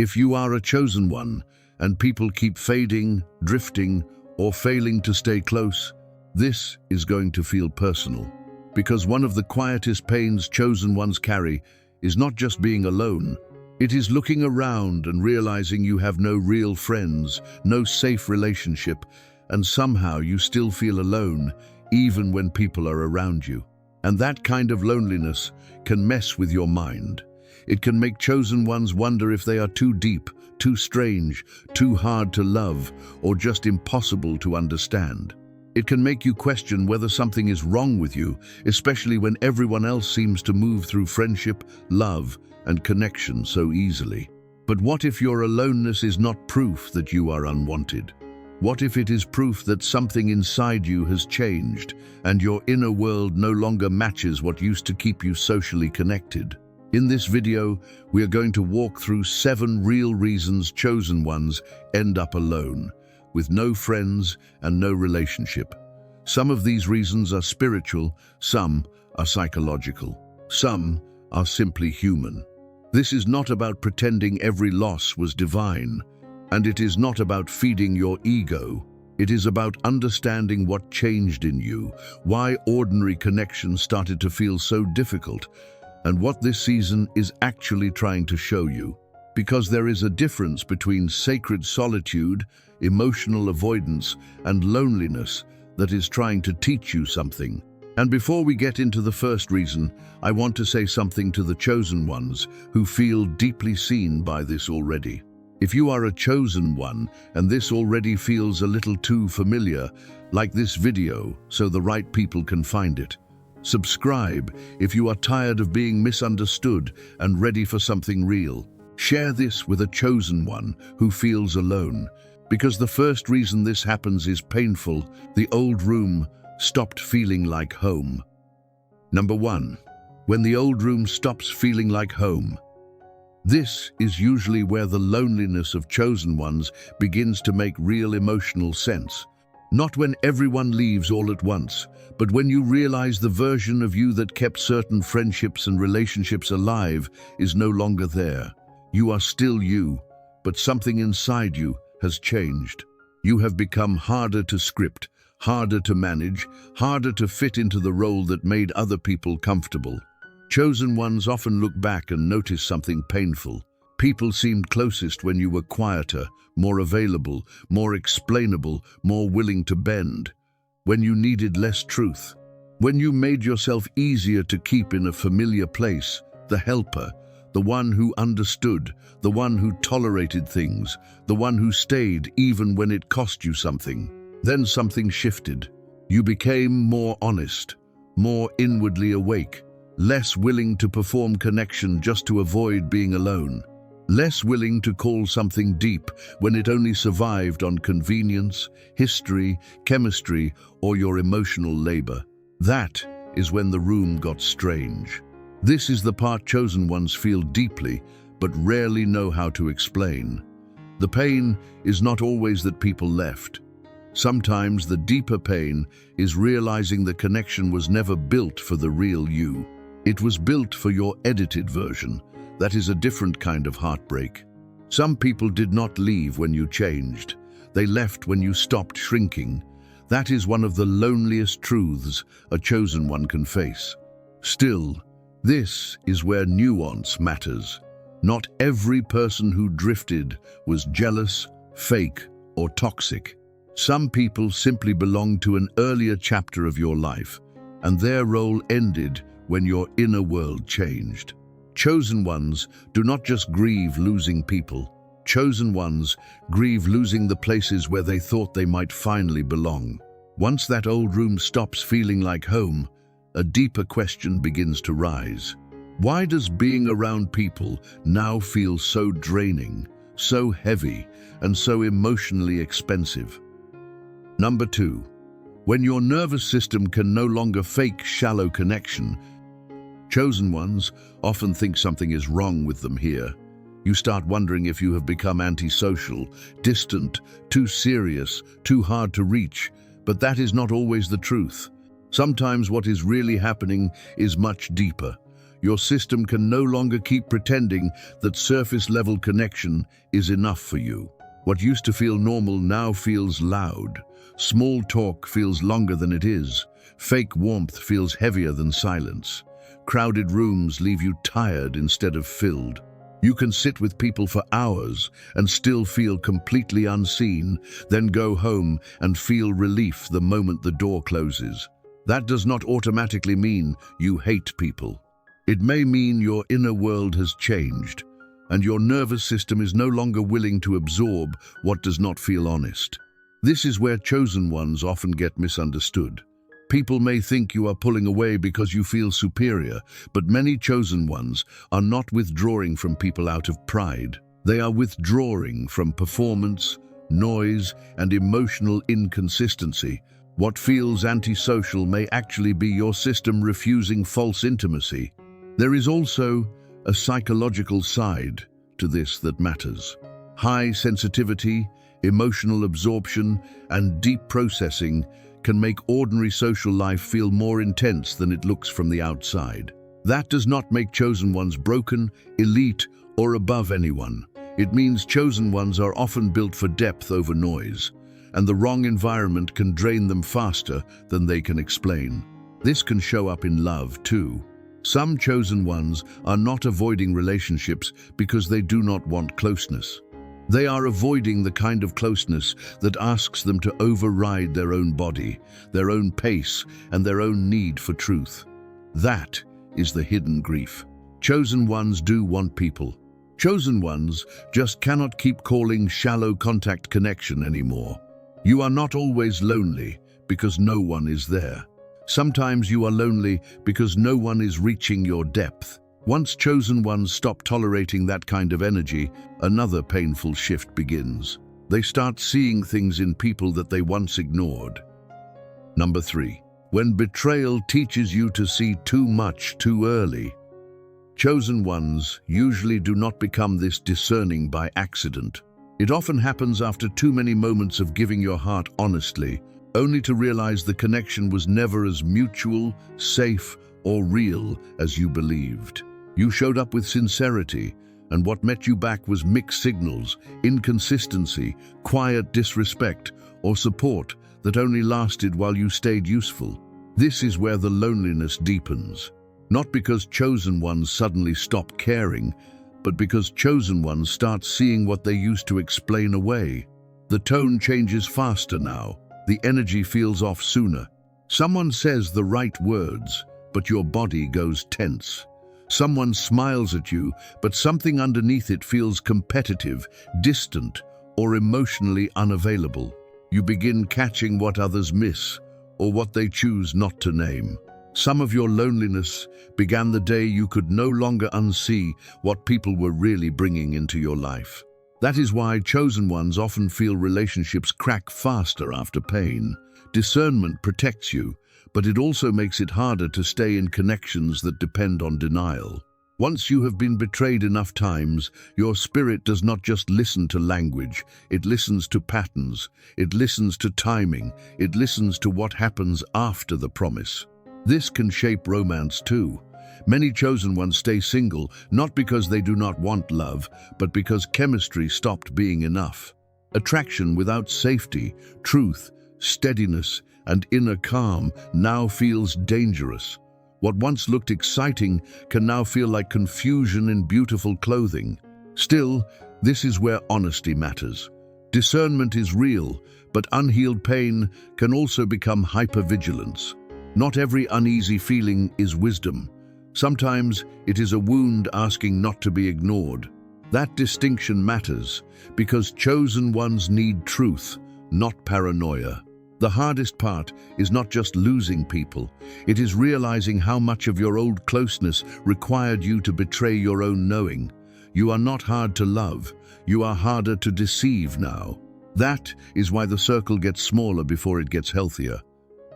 If you are a chosen one, and people keep fading, drifting, or failing to stay close, this is going to feel personal. Because one of the quietest pains chosen ones carry is not just being alone. It is looking around and realizing you have no real friends, no safe relationship, and somehow you still feel alone, even when people are around you. And that kind of loneliness can mess with your mind. It can make chosen ones wonder if they are too deep, too strange, too hard to love, or just impossible to understand. It can make you question whether something is wrong with you, especially when everyone else seems to move through friendship, love, and connection so easily. But what if your aloneness is not proof that you are unwanted? What if it is proof that something inside you has changed, and your inner world no longer matches what used to keep you socially connected? In this video, we are going to walk through 7 real reasons chosen ones end up alone, with no friends and no relationship. Some of these reasons are spiritual, some are psychological, some are simply human. This is not about pretending every loss was divine, and it is not about feeding your ego. It is about understanding what changed in you, why ordinary connections started to feel so difficult, and what this season is actually trying to show you. Because there is a difference between sacred solitude, emotional avoidance, and loneliness that is trying to teach you something. And before we get into the first reason, I want to say something to the chosen ones who feel deeply seen by this already. If you are a chosen one and this already feels a little too familiar, like this video so the right people can find it. Subscribe if you are tired of being misunderstood and ready for something real. Share this with a chosen one who feels alone. Because the first reason this happens is painful. The old room stopped feeling like home. Number 1. When the old room stops feeling like home. This is usually where the loneliness of chosen ones begins to make real emotional sense. Not when everyone leaves all at once, but when you realize the version of you that kept certain friendships and relationships alive is no longer there. You are still you, but something inside you has changed. You have become harder to script, harder to manage, harder to fit into the role that made other people comfortable. Chosen ones often look back and notice something painful. People seemed closest when you were quieter, more available, more explainable, more willing to bend. When you needed less truth. When you made yourself easier to keep in a familiar place, the helper, the one who understood, the one who tolerated things, the one who stayed even when it cost you something. Then something shifted. You became more honest, more inwardly awake, less willing to perform connection just to avoid being alone, less willing to call something deep when it only survived on convenience, history, chemistry, or your emotional labor. That is when the room got strange. This is the part chosen ones feel deeply, but rarely know how to explain. The pain is not always that people left. Sometimes the deeper pain is realizing the connection was never built for the real you. It was built for your edited version. That is a different kind of heartbreak. Some people did not leave when you changed. They left when you stopped shrinking. That is one of the loneliest truths a chosen one can face. Still, this is where nuance matters. Not every person who drifted was jealous, fake, or toxic. Some people simply belonged to an earlier chapter of your life, and their role ended when your inner world changed. Chosen ones do not just grieve losing people. Chosen ones grieve losing the places where they thought they might finally belong. Once that old room stops feeling like home, a deeper question begins to rise. Why does being around people now feel so draining, so heavy, and so emotionally expensive? Number 2. When your nervous system can no longer fake shallow connection, chosen ones often think something is wrong with them here. You start wondering if you have become antisocial, distant, too serious, too hard to reach, but that is not always the truth. Sometimes what is really happening is much deeper. Your system can no longer keep pretending that surface-level connection is enough for you. What used to feel normal now feels loud. Small talk feels longer than it is. Fake warmth feels heavier than silence. Crowded rooms leave you tired instead of filled. You can sit with people for hours and still feel completely unseen, then go home and feel relief the moment the door closes. That does not automatically mean you hate people. It may mean your inner world has changed, and your nervous system is no longer willing to absorb what does not feel honest. This is where chosen ones often get misunderstood. People may think you are pulling away because you feel superior, but many chosen ones are not withdrawing from people out of pride. They are withdrawing from performance, noise, and emotional inconsistency. What feels antisocial may actually be your system refusing false intimacy. There is also a psychological side to this that matters. High sensitivity, emotional absorption, and deep processing can make ordinary social life feel more intense than it looks from the outside. That does not make chosen ones broken, elite, or above anyone. It means chosen ones are often built for depth over noise, and the wrong environment can drain them faster than they can explain. This can show up in love, too. Some chosen ones are not avoiding relationships because they do not want closeness. They are avoiding the kind of closeness that asks them to override their own body, their own pace, and their own need for truth. That is the hidden grief. Chosen ones do want people. Chosen ones just cannot keep calling shallow contact connection anymore. You are not always lonely because no one is there. Sometimes you are lonely because no one is reaching your depth. Once chosen ones stop tolerating that kind of energy, another painful shift begins. They start seeing things in people that they once ignored. Number 3. When betrayal teaches you to see too much too early. Chosen ones usually do not become this discerning by accident. It often happens after too many moments of giving your heart honestly, only to realize the connection was never as mutual, safe, or real as you believed. You showed up with sincerity, and what met you back was mixed signals, inconsistency, quiet disrespect, or support that only lasted while you stayed useful. This is where the loneliness deepens. Not because chosen ones suddenly stop caring, but because chosen ones start seeing what they used to explain away. The tone changes faster now. The energy feels off sooner. Someone says the right words, but your body goes tense. Someone smiles at you, but something underneath it feels competitive, distant, or emotionally unavailable. You begin catching what others miss, or what they choose not to name. Some of your loneliness began the day you could no longer unsee what people were really bringing into your life. That is why chosen ones often feel relationships crack faster after pain. Discernment protects you, but it also makes it harder to stay in connections that depend on denial. Once you have been betrayed enough times, your spirit does not just listen to language, it listens to patterns, it listens to timing, it listens to what happens after the promise. This can shape romance too. Many chosen ones stay single, not because they do not want love, but because chemistry stopped being enough. Attraction without safety, truth, steadiness, and inner calm now feels dangerous. What once looked exciting can now feel like confusion in beautiful clothing. Still, this is where honesty matters. Discernment is real, but unhealed pain can also become hypervigilance. Not every uneasy feeling is wisdom. Sometimes it is a wound asking not to be ignored. That distinction matters because chosen ones need truth, not paranoia. The hardest part is not just losing people, it is realizing how much of your old closeness required you to betray your own knowing. You are not hard to love, you are harder to deceive now. That is why the circle gets smaller before it gets healthier.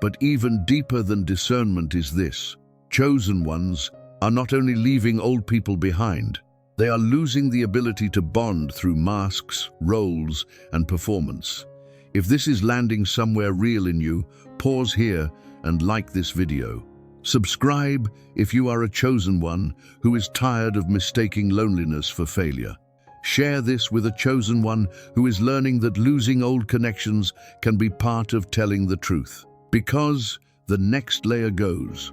But even deeper than discernment is this. Chosen ones are not only leaving old people behind, they are losing the ability to bond through masks, roles, and performance. If this is landing somewhere real in you, pause here and like this video. Subscribe if you are a chosen one who is tired of mistaking loneliness for failure. Share this with a chosen one who is learning that losing old connections can be part of telling the truth. Because the next layer goes.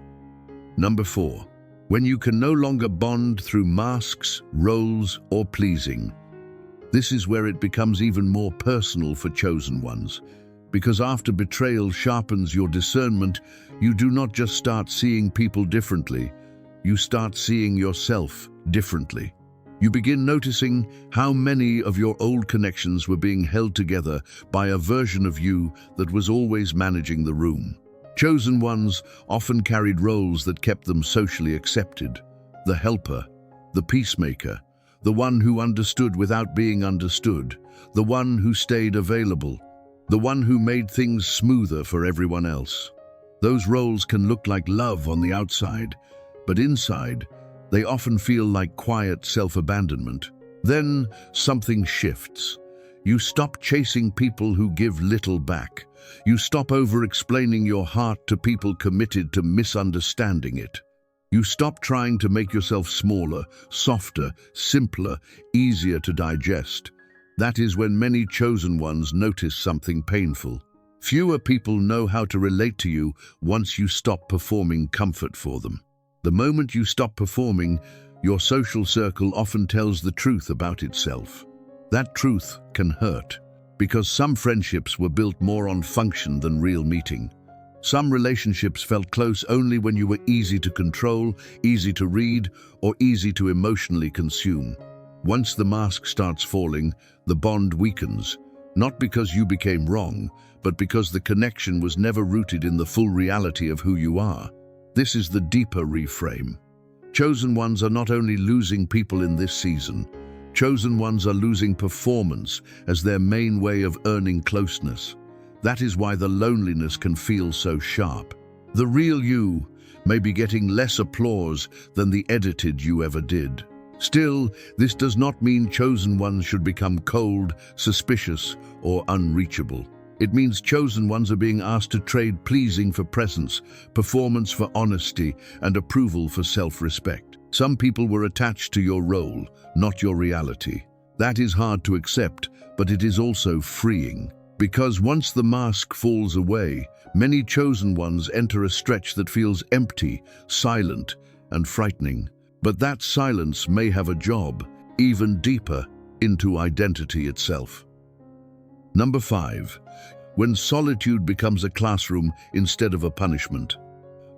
Number 4. When you can no longer bond through masks, roles, or pleasing. This is where it becomes even more personal for chosen ones. Because after betrayal sharpens your discernment, you do not just start seeing people differently, you start seeing yourself differently. You begin noticing how many of your old connections were being held together by a version of you that was always managing the room. Chosen ones often carried roles that kept them socially accepted. The helper, the peacemaker, the one who understood without being understood, the one who stayed available, the one who made things smoother for everyone else. Those roles can look like love on the outside, but inside, they often feel like quiet self-abandonment. Then something shifts. You stop chasing people who give little back. You stop over-explaining your heart to people committed to misunderstanding it. You stop trying to make yourself smaller, softer, simpler, easier to digest. That is when many chosen ones notice something painful. Fewer people know how to relate to you once you stop performing comfort for them. The moment you stop performing, your social circle often tells the truth about itself. That truth can hurt, because some friendships were built more on function than real meeting. Some relationships felt close only when you were easy to control, easy to read, or easy to emotionally consume. Once the mask starts falling, the bond weakens, not because you became wrong, but because the connection was never rooted in the full reality of who you are. This is the deeper reframe. Chosen ones are not only losing people in this season, chosen ones are losing performance as their main way of earning closeness. That is why the loneliness can feel so sharp. The real you may be getting less applause than the edited you ever did. Still, this does not mean chosen ones should become cold, suspicious, or unreachable. It means chosen ones are being asked to trade pleasing for presence, performance for honesty, and approval for self-respect. Some people were attached to your role, not your reality. That is hard to accept, but it is also freeing. Because once the mask falls away, many chosen ones enter a stretch that feels empty, silent, and frightening. But that silence may have a job, even deeper, into identity itself. Number 5. When solitude becomes a classroom instead of a punishment.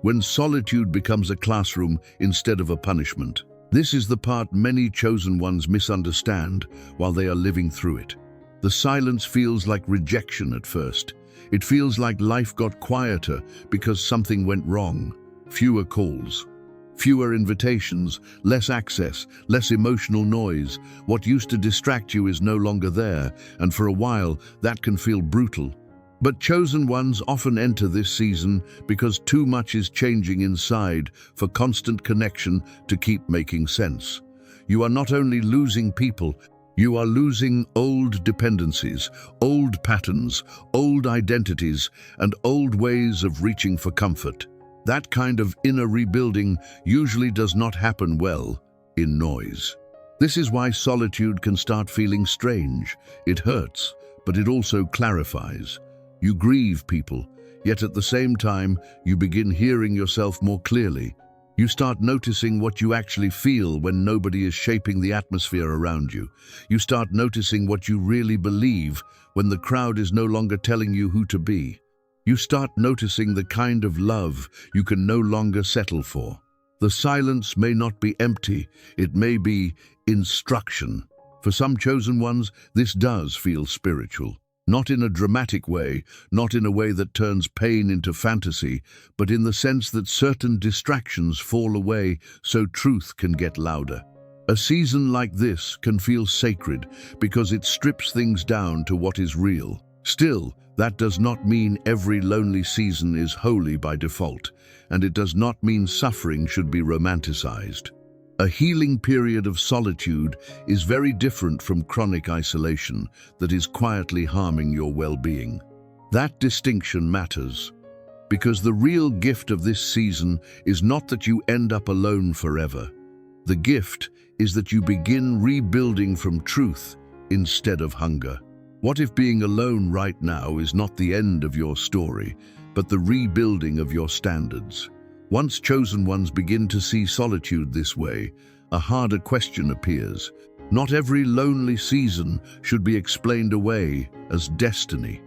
When solitude becomes a classroom instead of a punishment. This is the part many chosen ones misunderstand while they are living through it. The silence feels like rejection at first. It feels like life got quieter because something went wrong. Fewer calls. Fewer invitations, less access, less emotional noise. What used to distract you is no longer there, and for a while, that can feel brutal. But chosen ones often enter this season because too much is changing inside for constant connection to keep making sense. You are not only losing people, you are losing old dependencies, old patterns, old identities, and old ways of reaching for comfort. That kind of inner rebuilding usually does not happen well in noise. This is why solitude can start feeling strange. It hurts, but it also clarifies. You grieve people, yet at the same time, you begin hearing yourself more clearly. You start noticing what you actually feel when nobody is shaping the atmosphere around you. You start noticing what you really believe when the crowd is no longer telling you who to be. You start noticing the kind of love you can no longer settle for. The silence may not be empty, it may be instruction. For some chosen ones, this does feel spiritual. Not in a dramatic way, not in a way that turns pain into fantasy, but in the sense that certain distractions fall away so truth can get louder. A season like this can feel sacred because it strips things down to what is real. Still, that does not mean every lonely season is holy by default, and it does not mean suffering should be romanticized. A healing period of solitude is very different from chronic isolation that is quietly harming your well-being. That distinction matters, Because the real gift of this season is not that you end up alone forever. The gift is that you begin rebuilding from truth instead of hunger. What if being alone right now is not the end of your story, but the rebuilding of your standards? Once chosen ones begin to see solitude this way, a harder question appears. Not every lonely season should be explained away as destiny.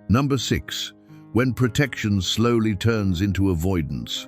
Number 6. When protection slowly turns into avoidance.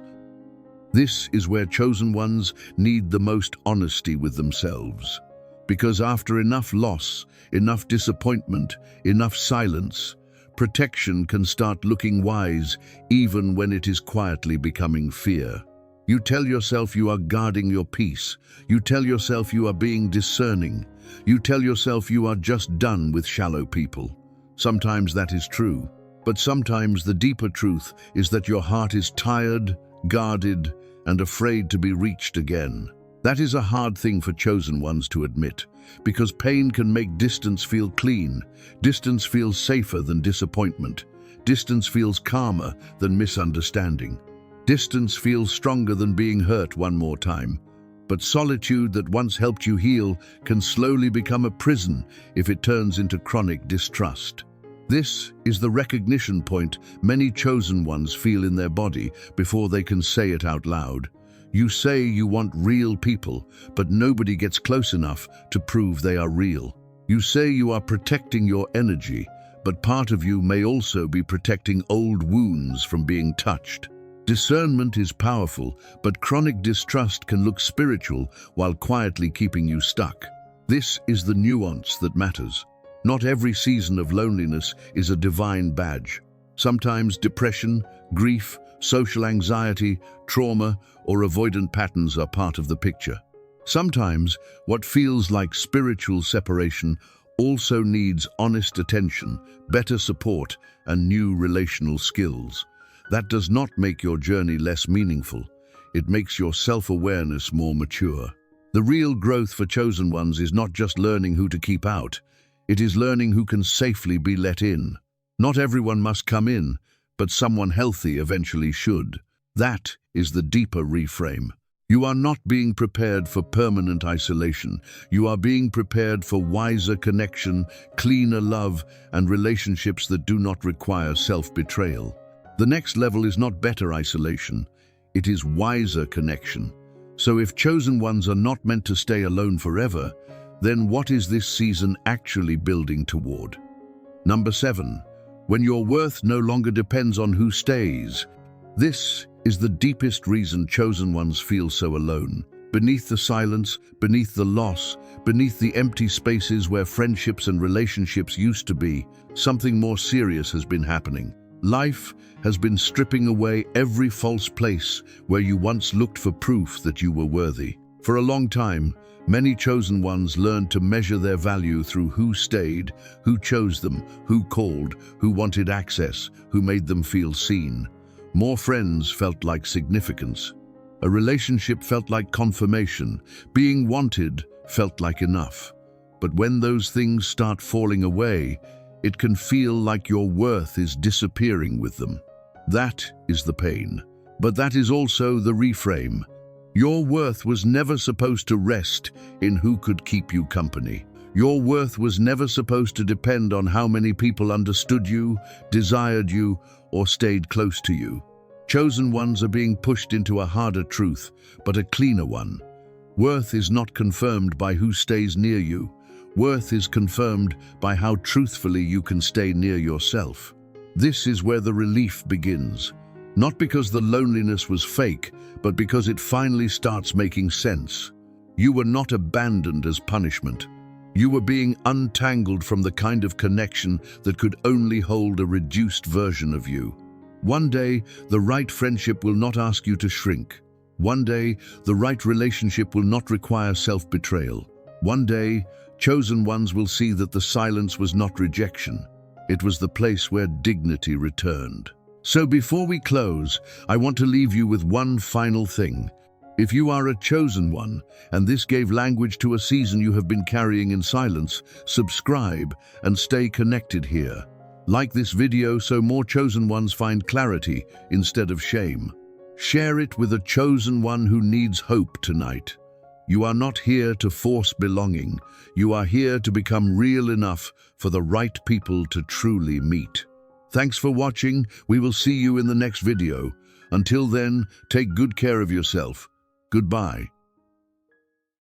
This is where chosen ones need the most honesty with themselves. Because after enough loss, enough disappointment, enough silence, protection can start looking wise even when it is quietly becoming fear. You tell yourself you are guarding your peace. You tell yourself you are being discerning. You tell yourself you are just done with shallow people. Sometimes that is true, but sometimes the deeper truth is that your heart is tired, guarded, and afraid to be reached again. That is a hard thing for chosen ones to admit, because pain can make distance feel clean. Distance feels safer than disappointment. Distance feels calmer than misunderstanding. Distance feels stronger than being hurt one more time. But solitude that once helped you heal can slowly become a prison if it turns into chronic distrust. This is the recognition point many chosen ones feel in their body before they can say it out loud. You say you want real people, but nobody gets close enough to prove they are real. You say you are protecting your energy, but part of you may also be protecting old wounds from being touched. Discernment is powerful, but chronic distrust can look spiritual while quietly keeping you stuck. This is the nuance that matters. Not every season of loneliness is a divine badge. Sometimes depression, grief, social anxiety, trauma, or avoidant patterns are part of the picture. Sometimes what feels like spiritual separation also needs honest attention, better support, and new relational skills. That does not make your journey less meaningful. It makes your self-awareness more mature. The real growth for chosen ones is not just learning who to keep out. It is learning who can safely be let in. Not everyone must come in, but someone healthy eventually should. That is the deeper reframe. You are not being prepared for permanent isolation. You are being prepared for wiser connection, cleaner love, and relationships that do not require self-betrayal. The next level is not better isolation. It is wiser connection. So if chosen ones are not meant to stay alone forever, then what is this season actually building toward? Number 7. When your worth no longer depends on who stays. This is the deepest reason chosen ones feel so alone. Beneath the silence, beneath the loss, beneath the empty spaces where friendships and relationships used to be, something more serious has been happening. Life has been stripping away every false place where you once looked for proof that you were worthy. For a long time, many chosen ones learned to measure their value through who stayed, who chose them, who called, who wanted access, who made them feel seen. More friends felt like significance. A relationship felt like confirmation. Being wanted felt like enough. But when those things start falling away, it can feel like your worth is disappearing with them. That is the pain. But that is also the reframe. Your worth was never supposed to rest in who could keep you company. Your worth was never supposed to depend on how many people understood you, desired you, or stayed close to you. Chosen ones are being pushed into a harder truth, but a cleaner one. Worth is not confirmed by who stays near you. Worth is confirmed by how truthfully you can stay near yourself. This is where the relief begins. Not because the loneliness was fake, but because it finally starts making sense. You were not abandoned as punishment. You were being untangled from the kind of connection that could only hold a reduced version of you. One day, the right friendship will not ask you to shrink. One day, the right relationship will not require self-betrayal. One day, chosen ones will see that the silence was not rejection. It was the place where dignity returned. So before we close, I want to leave you with one final thing. If you are a chosen one, and this gave language to a season you have been carrying in silence, subscribe and stay connected here. Like this video so more chosen ones find clarity instead of shame. Share it with a chosen one who needs hope tonight. You are not here to force belonging. You are here to become real enough for the right people to truly meet. Thanks for watching. We will see you in the next video. Until then, take good care of yourself. Goodbye.